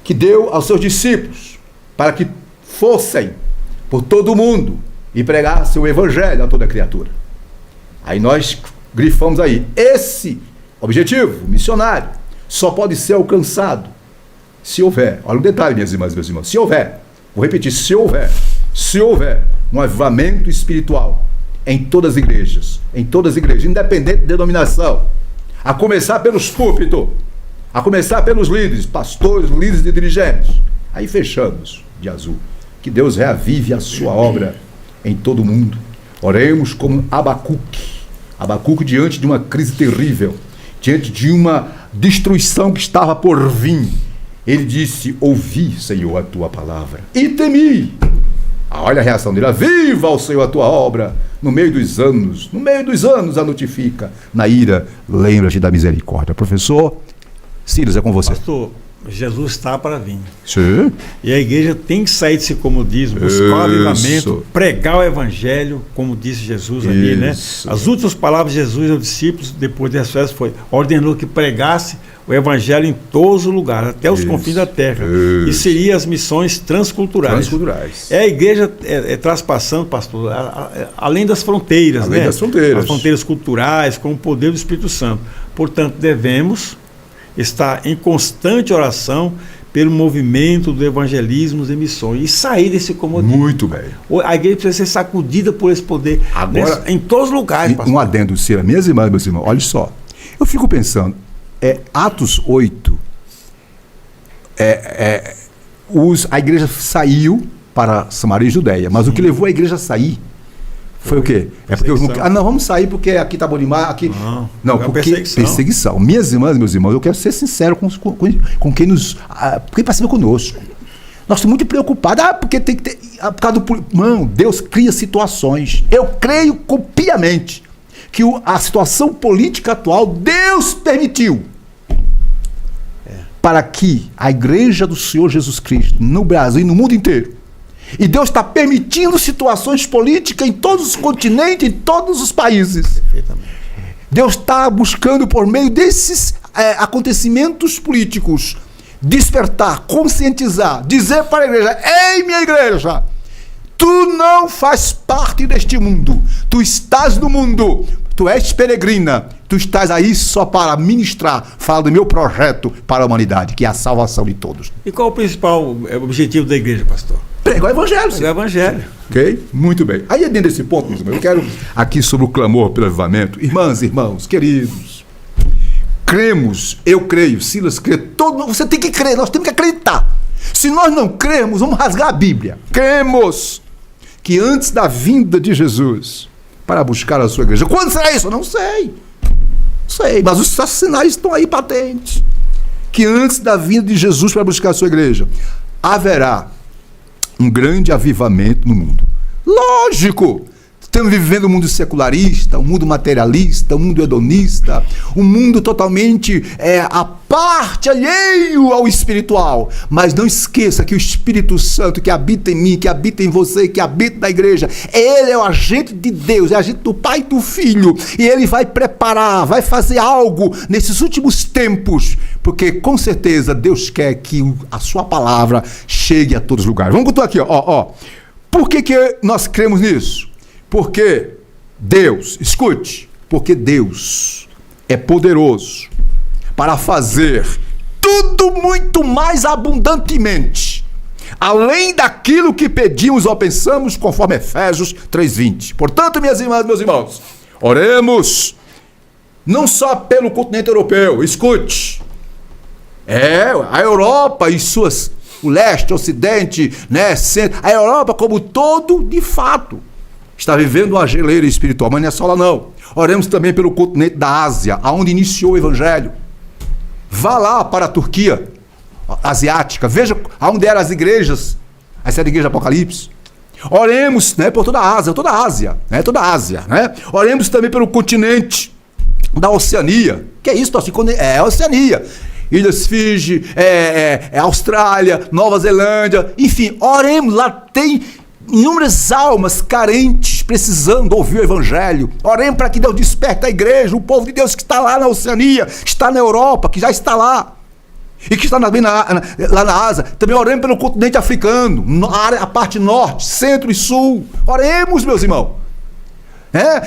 que deu aos seus discípulos, para que fossem por todo o mundo e pregassem o evangelho a toda criatura. Aí nós grifamos aí, esse objetivo missionário só pode ser alcançado se houver, olha o detalhe, minhas irmãs e meus irmãos, se houver, vou repetir, se houver um avivamento espiritual em todas as igrejas, independente de denominação, a começar pelos púlpitos, a começar pelos líderes, pastores, líderes e dirigentes. Aí fechamos de azul. Que Deus reavive a sua obra em todo o mundo. Oremos como Abacuque diante de uma crise terrível, diante de uma destruição que estava por vir. Ele disse: ouvi, Senhor, a tua palavra e temi. Olha a reação dele: aviva, ó Senhor, a tua obra no meio dos anos a notifica. Na ira, lembra-te da misericórdia. Professor Silas, é com você. Pastor, Jesus está para vir. Sim. E a igreja tem que sair desse comodismo, buscar o avivamento, pregar o evangelho, como disse Jesus ali, né? As últimas palavras de Jesus aos discípulos, depois das festas, foi: ordenou que pregasse o evangelho em todos os lugares, até os confins da terra. E seriam as missões transculturais. A igreja traspassando, pastor, além das fronteiras, além das fronteiras. As fronteiras culturais, com o poder do Espírito Santo. Portanto, devemos estar em constante oração pelo movimento do evangelismo e missões e sair desse comodismo. Muito bem. A igreja precisa ser sacudida por esse poder. Agora, em todos os lugares. Um adendo, Cira, minhas irmãs, meus irmãos, olha só. Eu fico pensando, Atos 8, a igreja saiu para Samaria e Judeia, mas o que levou a igreja a sair foi o quê? Porque não, vamos sair porque aqui está bom demais, aqui... Não, porque perseguição. Minhas irmãs e meus irmãos, eu quero ser sincero com quem participa conosco. Nós estamos muito preocupados, porque tem que ter... Por causa do... Não, Deus cria situações. Eu creio piamente que a situação política atual, Deus permitiu para que a igreja do Senhor Jesus Cristo, no Brasil e no mundo inteiro, E Deus está permitindo situações políticas em todos os continentes, em todos os países. Deus está buscando, por meio desses acontecimentos políticos, despertar, conscientizar, dizer para a igreja: ei, minha igreja, tu não faz parte deste mundo, tu estás no mundo, tu és peregrina, tu estás aí só para ministrar, falar do meu projeto para a humanidade, que é a salvação de todos. E qual o principal objetivo da igreja, pastor? Pregar o evangelho. Pregar o evangelho. Ok? Muito bem. Aí, dentro desse ponto, meus irmãos, eu quero aqui sobre o clamor pelo avivamento. Irmãs e irmãos, queridos, cremos, eu creio, Silas crê, você tem que crer, nós temos que acreditar. Se nós não cremos, vamos rasgar a Bíblia. Cremos que antes da vinda de Jesus para buscar a sua igreja, quando será isso? Eu não sei. Sei, mas os sinais estão aí patentes. Que antes da vinda de Jesus para buscar a sua igreja, haverá um grande avivamento no mundo. Lógico! Estamos vivendo um mundo secularista, um mundo materialista, um mundo hedonista, um mundo totalmente à parte, alheio ao espiritual. Mas não esqueça que o Espírito Santo que habita em mim, que habita em você, que habita na igreja, ele é o agente de Deus, é o agente do Pai e do Filho. E ele vai preparar, vai fazer algo nesses últimos tempos, porque com certeza Deus quer que a sua palavra chegue a todos os lugares. Vamos continuar aqui, ó. Por que nós cremos nisso? Porque Deus, escute, porque Deus é poderoso para fazer tudo muito mais abundantemente, além daquilo que pedimos ou pensamos, conforme Efésios 3:20. Portanto, minhas irmãs, meus irmãos, oremos não só pelo continente europeu, escute, a Europa e o leste, o ocidente, né, a Europa como todo, de fato, está vivendo uma geleira espiritual, mas não é só lá não. Oremos também pelo continente da Ásia, aonde iniciou o evangelho. Vá lá para a Turquia asiática, veja aonde eram as igrejas, as 7 igrejas do Apocalipse. Oremos, né, por toda a Ásia, né? Oremos também pelo continente da Oceania. Que é isso, a Oceania. Ilhas Fiji, Austrália, Nova Zelândia, enfim, oremos, lá tem inúmeras almas carentes precisando ouvir o evangelho. Oremos para que Deus desperte a igreja, o povo de Deus que está lá na Oceania, que está na Europa, que já está lá e que está lá na Ásia. Também oremos pelo continente africano, a parte norte, centro e sul. Oremos, meus irmãos.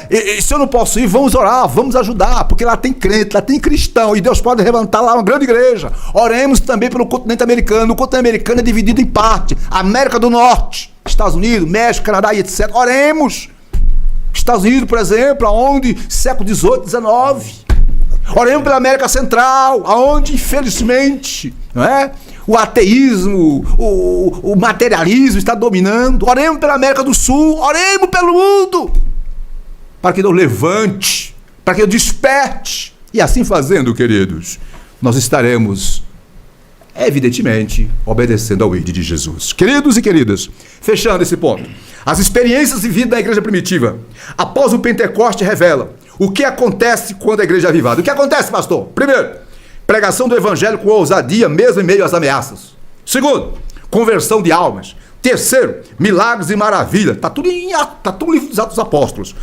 E se eu não posso ir, vamos orar, vamos ajudar, porque lá tem crente, lá tem cristão, e Deus pode levantar lá uma grande igreja. Oremos também pelo continente americano. O continente americano é dividido em parte: América do Norte, Estados Unidos, México, Canadá e etc. Oremos. Estados Unidos, por exemplo, aonde século XVIII, XIX. Oremos pela América Central, aonde infelizmente, o ateísmo, o materialismo está dominando. Oremos pela América do Sul, oremos pelo mundo, para que Deus levante, para que Deus desperte. E assim fazendo, queridos, nós estaremos, evidentemente, obedecendo ao ID de Jesus. Queridos e queridas, fechando esse ponto, as experiências vividas na igreja primitiva, após o Pentecoste, revelam o que acontece quando a igreja é avivada. O que acontece, pastor? Primeiro, pregação do evangelho com ousadia, mesmo em meio às ameaças. Segundo, conversão de almas. Terceiro, milagres e maravilhas. Está tudo no livro dos Atos dos Apóstolos.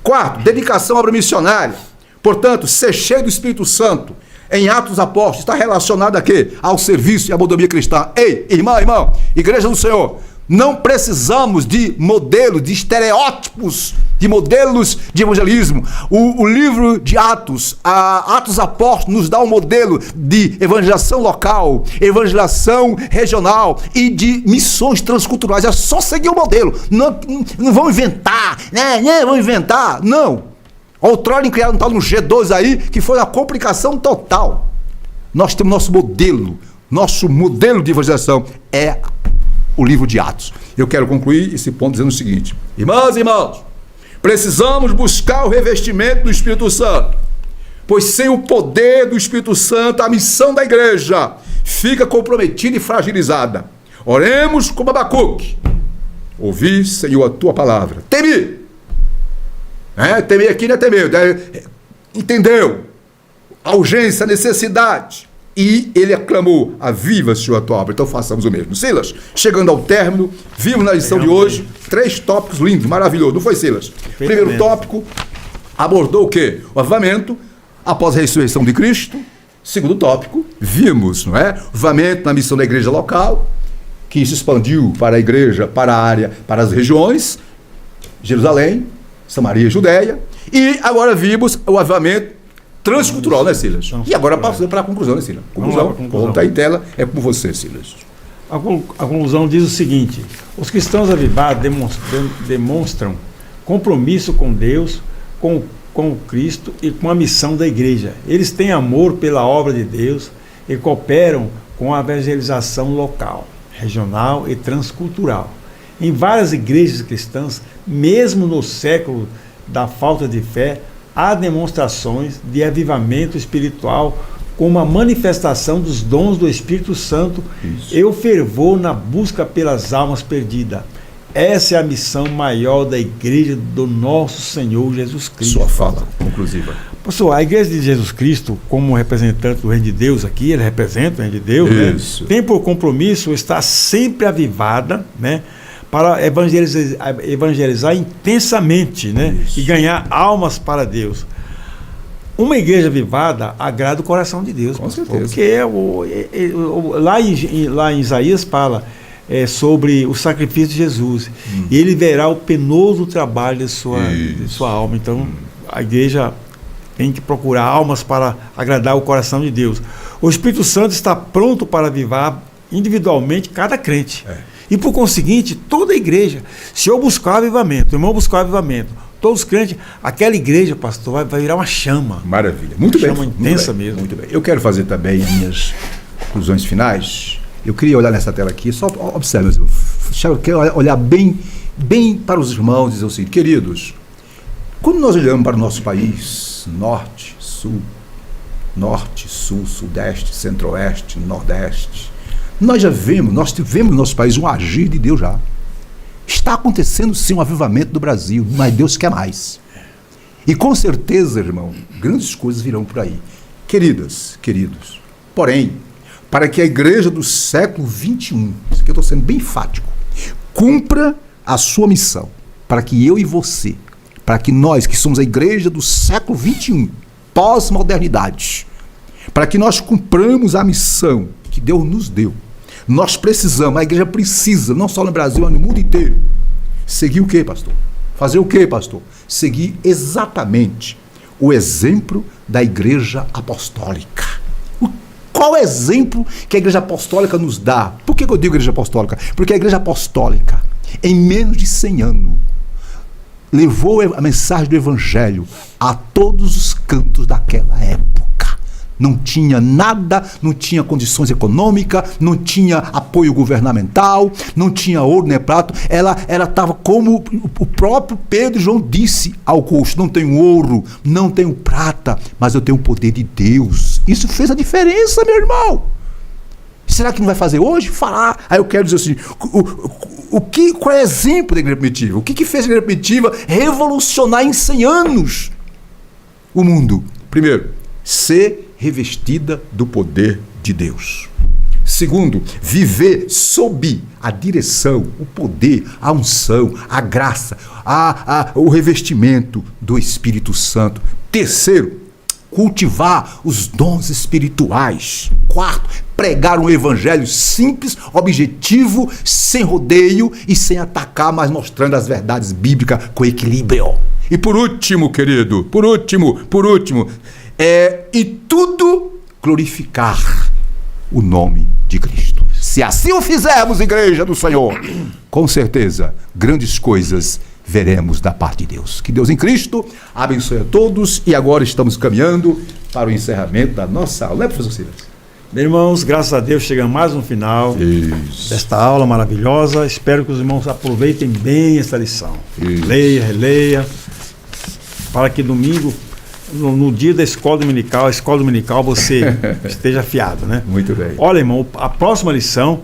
Quarto, dedicação à obra missionária. Portanto, ser cheio do Espírito Santo em Atos dos Apóstolos está relacionado a quê? Ao serviço e à mordomia cristã. Ei, irmão, igreja do Senhor, não precisamos de modelos, de estereótipos, de modelos de evangelismo. O livro de Atos, Atos dos Apóstolos, nos dá um modelo de evangelização local, evangelização regional e de missões transculturais. É só seguir o modelo. Não vamos inventar, vamos inventar. Não. Outrora criaram um tal no G2 aí, que foi uma complicação total. Nós temos nosso modelo de evangelização é o livro de Atos. Eu quero concluir esse ponto dizendo o seguinte: irmãs e irmãos, precisamos buscar o revestimento do Espírito Santo, pois sem o poder do Espírito Santo, a missão da igreja fica comprometida e fragilizada. Oremos como Abacuque: ouvi, Senhor, a tua palavra. Temi. Temer aqui não é temer. Entendeu? A urgência, a necessidade. e ele aclamou: aviva, Senhor, a tua obra. Então façamos o mesmo. Silas, chegando ao término, vimos na lição de hoje 3 tópicos lindos, maravilhosos. Não foi, Silas? Primeiro tópico abordou o quê? O avivamento após a ressurreição de Cristo. Segundo tópico, vimos, não é? O avivamento na missão da igreja local, que se expandiu para a igreja, para a área, para as regiões, Jerusalém, Samaria e Judéia. E agora vimos o avivamento transcultural, né, Silas? E agora passando para a conclusão, né, Silas? Conclusão. Como está em tela, é com você, Silas. A conclusão diz o seguinte: os cristãos avivados demonstram compromisso com Deus, com Cristo e com a missão da igreja. Eles têm amor pela obra de Deus e cooperam com a evangelização local, regional e transcultural. Em várias igrejas cristãs, mesmo no século da falta de fé, há demonstrações de avivamento espiritual como a manifestação dos dons do Espírito Santo e o fervor na busca pelas almas perdidas. Essa é a missão maior da igreja do nosso Senhor Jesus Cristo. Sua fala conclusiva. Pastor, a igreja de Jesus Cristo, como representante do Reino de Deus aqui, ele representa o Reino de Deus, né? Tem por compromisso estar sempre avivada, né? Para evangelizar intensamente, né? E ganhar almas para Deus. Uma igreja avivada agrada o coração de Deus. Com certeza. Porque lá em Isaías fala sobre o sacrifício de Jesus. E ele verá o penoso trabalho de sua alma. Então, a igreja tem que procurar almas para agradar o coração de Deus. O Espírito Santo está pronto para avivar individualmente cada crente. E por conseguinte, toda a igreja, se eu buscar avivamento, o irmão buscar avivamento, todos os crentes, aquela igreja, pastor, vai virar uma chama. Maravilha. Muito bem. Chama intensa mesmo. Muito bem. Eu quero fazer também minhas conclusões finais. Eu queria olhar nessa tela aqui, só observe, eu quero olhar bem para os irmãos e dizer o seguinte: queridos, quando nós olhamos para o nosso país, norte, sul, sudeste, centro-oeste, nordeste, nós tivemos no nosso país um agir de Deus já. Está acontecendo sim um avivamento do Brasil, mas Deus quer mais. E com certeza, irmão, grandes coisas virão por aí. Queridos, porém, para que a igreja do século XXI, isso aqui eu estou sendo bem enfático, cumpra a sua missão, para que eu e você, para que nós que somos a igreja do século XXI, pós-modernidade, para que nós cumpramos a missão que Deus nos deu, nós precisamos, a igreja precisa, não só no Brasil, mas no mundo inteiro, seguir o quê, pastor? Fazer o quê, pastor? Seguir exatamente o exemplo da igreja apostólica. Qual o exemplo que a igreja apostólica nos dá? Por que eu digo igreja apostólica? Porque a igreja apostólica, em menos de 100 anos, levou a mensagem do evangelho a todos os cantos daquela época. Não tinha nada, não tinha condições econômicas, não tinha apoio governamental, não tinha ouro nem prata. Ela estava como o próprio Pedro e João disse ao coxo: não tenho ouro, não tenho prata, mas eu tenho o poder de Deus. Isso fez a diferença, meu irmão. Será que não vai fazer hoje? Falar. Aí eu quero dizer assim, qual é o exemplo da igreja primitiva? O que fez a igreja primitiva revolucionar em 100 anos o mundo? Primeiro, ser revestida do poder de Deus. Segundo, viver sob a direção, o poder, a unção, a graça, o revestimento do Espírito Santo. Terceiro, cultivar os dons espirituais. Quarto, pregar um evangelho simples, objetivo, sem rodeio e sem atacar, mas mostrando as verdades bíblicas com equilíbrio. E por último, querido, e tudo glorificar o nome de Cristo. Se assim o fizermos, igreja do Senhor, com certeza, grandes coisas veremos da parte de Deus. Que Deus em Cristo abençoe a todos. E agora estamos caminhando para o encerramento da nossa aula. Professor Silas? Meus irmãos, graças a Deus, chegamos mais um final desta aula maravilhosa. Espero que os irmãos aproveitem bem essa lição. Leia, releia, para que domingo, no dia da escola dominical, você esteja afiado, né? Muito bem. Olha, irmão, a próxima lição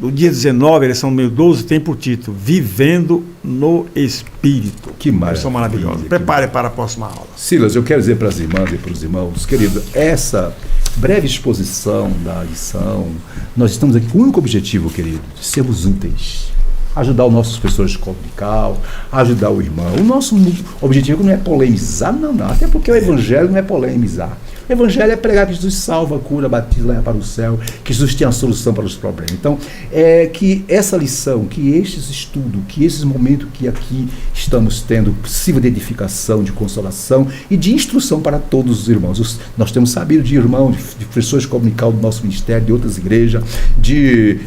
do dia 19, eleição número 12, tem por título Vivendo no Espírito. Que maravilha. Versão maravilhosa. Prepare para a próxima aula. Silas, eu quero dizer para as irmãs e para os irmãos, querido, essa breve exposição da lição, nós estamos aqui com o único objetivo, querido, de sermos úteis. Ajudar o nosso professor de escola dominical, ajudar o irmão. O nosso objetivo não é polemizar, não. Até porque o evangelho não é polemizar. O evangelho é pregar que Jesus salva, cura, batiza, leva para o céu, que Jesus tem a solução para os problemas. Então, que essa lição, que estes estudos, que esses momentos que aqui estamos tendo, sirva de edificação, de consolação e de instrução para todos os irmãos. Nós temos sabido de irmãos, de professores de escola dominical do nosso ministério, de outras igrejas, de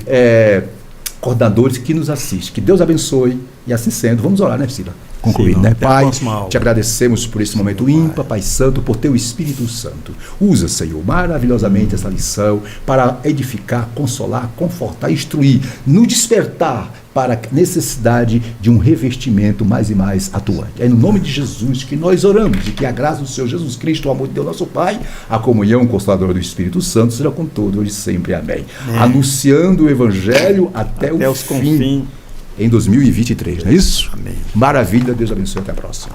coordenadores que nos assistem. Que Deus abençoe e assim sendo, vamos orar, né, Priscila? Concluído, né? Pai, te agradecemos por esse momento ímpar, Pai Santo, por teu Espírito Santo. Usa, Senhor, maravilhosamente essa lição para edificar, consolar, confortar, instruir, nos despertar para a necessidade de um revestimento mais e mais atuante. É no nome de Jesus que nós oramos e que a graça do Senhor Jesus Cristo, o amor de Deus nosso Pai, a comunhão, o Consolador do Espírito Santo, será com todos hoje e sempre. Amém. Anunciando o Evangelho até o fim. Em 2023, não é isso? Amém. Maravilha, Deus abençoe, até a próxima.